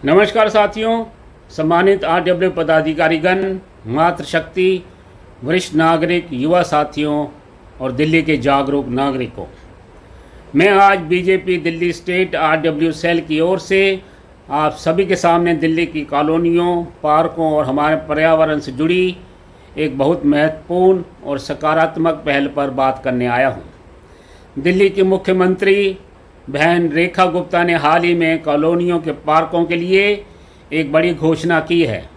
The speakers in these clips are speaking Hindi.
नमस्कार साथियों, सम्मानित आरडब्ल्यू पदाधिकारीगण, मातृशक्ति, वरिष्ठ नागरिक, युवा साथियों और दिल्ली के जागरूक नागरिकों, मैं आज BJP Delhi state RWA cell की ओर से आप सभी के सामने दिल्ली की कॉलोनियों, पार्कों और हमारे पर्यावरण से जुड़ी एक बहुत महत्वपूर्ण और सकारात्मक पहल पर बात करने आया हूँ। दिल्ली की मुख्यमंत्री बहन रेखा गुप्ता ने हाल ही में कॉलोनियों के पार्कों के लिए एक बड़ी घोषणा की है।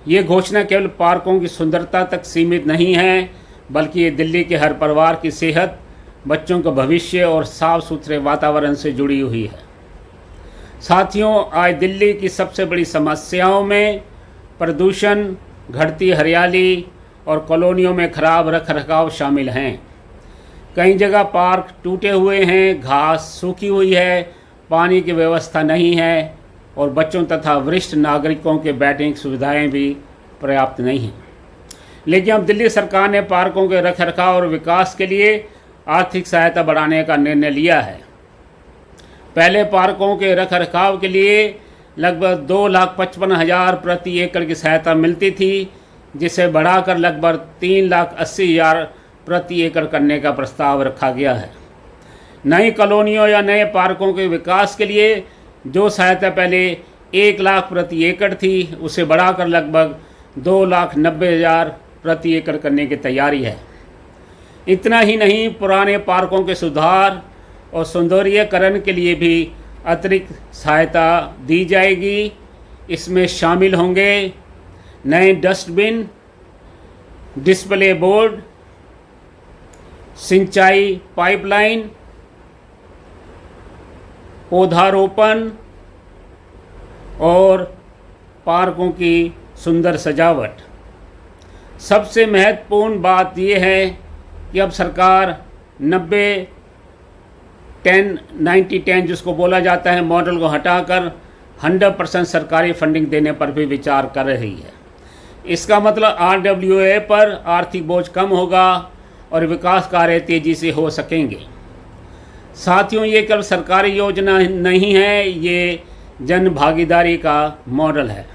ये घोषणा केवल पार्कों की सुंदरता तक सीमित नहीं है, बल्कि ये दिल्ली के हर परिवार की सेहत, बच्चों का भविष्य और साफ सुथरे वातावरण से जुड़ी हुई है। साथियों, आज दिल्ली की सबसे बड़ी समस्याओं में प्रदूषण, घटती हरियाली और कॉलोनियों में खराब रखरखाव शामिल हैं। कई जगह पार्क टूटे हुए हैं, घास सूखी हुई है, पानी की व्यवस्था नहीं है और बच्चों तथा वरिष्ठ नागरिकों के बैठने की सुविधाएं भी पर्याप्त नहीं हैं। लेकिन अब दिल्ली सरकार ने पार्कों के रखरखाव और विकास के लिए आर्थिक सहायता बढ़ाने का निर्णय लिया है। पहले पार्कों के रखरखाव के लिए लगभग 2,55,000 प्रति एकड़ की सहायता मिलती थी, जिसे बढ़ाकर लगभग 3,80,000 प्रति एकड़ करने का प्रस्ताव रखा गया है। नई कॉलोनियों या नए पार्कों के विकास के लिए जो सहायता पहले 1 लाख प्रति एकड़ थी, उसे बढ़ाकर लगभग 2,90,000 प्रति एकड़ करने की तैयारी है। इतना ही नहीं, पुराने पार्कों के सुधार और सौंदर्यीकरण के लिए भी अतिरिक्त सहायता दी जाएगी। इसमें शामिल होंगे नए डस्टबिन, डिस्प्ले बोर्ड, सिंचाई पाइपलाइन, पौधारोपण और पार्कों की सुंदर सजावट। सबसे महत्वपूर्ण बात यह है कि अब सरकार 90-10 जिसको बोला जाता है मॉडल को हटाकर 100% सरकारी फंडिंग देने पर भी विचार कर रही है। इसका मतलब आरडब्ल्यूए पर आर्थिक बोझ कम होगा और विकास कार्य तेज़ी से हो सकेंगे। साथियों, ये केवल सरकारी योजना नहीं है, ये जन भागीदारी का मॉडल है।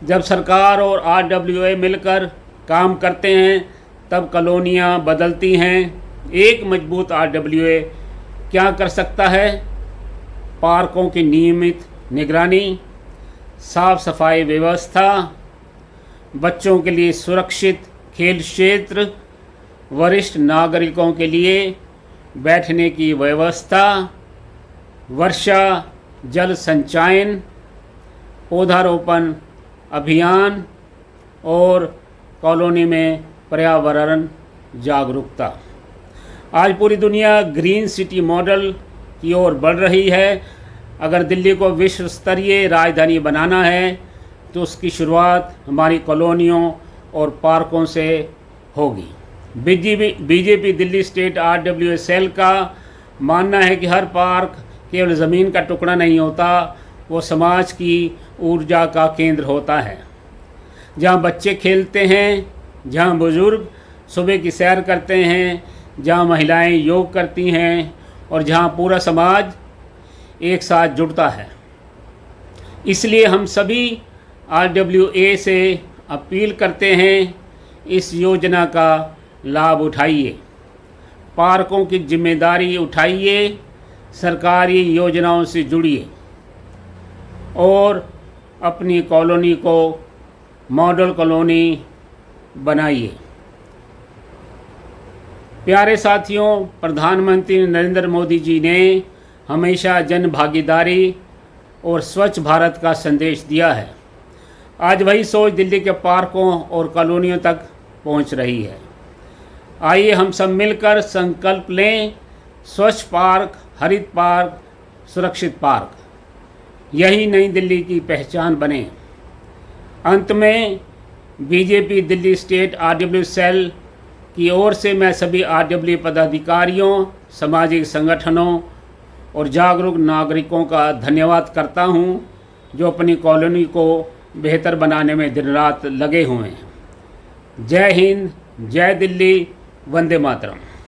जब सरकार और आरडब्ल्यूए मिलकर काम करते हैं तब कॉलोनियाँ बदलती हैं। एक मजबूत आरडब्ल्यूए क्या कर सकता है? पार्कों की नियमित निगरानी, साफ सफाई व्यवस्था, बच्चों के लिए सुरक्षित खेल क्षेत्र, वरिष्ठ नागरिकों के लिए बैठने की व्यवस्था, वर्षा जल संचयन, पौधारोपण अभियान और कॉलोनी में पर्यावरण जागरूकता। आज पूरी दुनिया ग्रीन सिटी मॉडल की ओर बढ़ रही है। अगर दिल्ली को विश्व स्तरीय राजधानी बनाना है तो उसकी शुरुआत हमारी कॉलोनियों और पार्कों से होगी। BJP Delhi state RWA cell का मानना है कि हर पार्क केवल ज़मीन का टुकड़ा नहीं होता, वो समाज की ऊर्जा का केंद्र होता है। जहाँ बच्चे खेलते हैं, जहाँ बुजुर्ग सुबह की सैर करते हैं, जहाँ महिलाएं योग करती हैं और जहाँ पूरा समाज एक साथ जुड़ता है। इसलिए हम सभी आरडब्ल्यूए से अपील करते हैं, इस योजना का लाभ उठाइए, पार्कों की जिम्मेदारी उठाइए, सरकारी योजनाओं से जुड़िए और अपनी कॉलोनी को मॉडल कॉलोनी बनाइए। प्यारे साथियों, प्रधानमंत्री नरेंद्र मोदी जी ने हमेशा जन भागीदारी और स्वच्छ भारत का संदेश दिया है। आज वही सोच दिल्ली के पार्कों और कॉलोनियों तक पहुंच रही है। आइए हम सब मिलकर संकल्प लें, स्वच्छ पार्क, हरित पार्क, सुरक्षित पार्क, यही नई दिल्ली की पहचान बने। अंत में BJP Delhi state RWA cell की ओर से मैं सभी आरडब्ल्यू पदाधिकारियों, सामाजिक संगठनों और जागरूक नागरिकों का धन्यवाद करता हूं, जो अपनी कॉलोनी को बेहतर बनाने में दिन रात लगे हुए हैं। जय हिंद, जय दिल्ली, वंदे मातरम।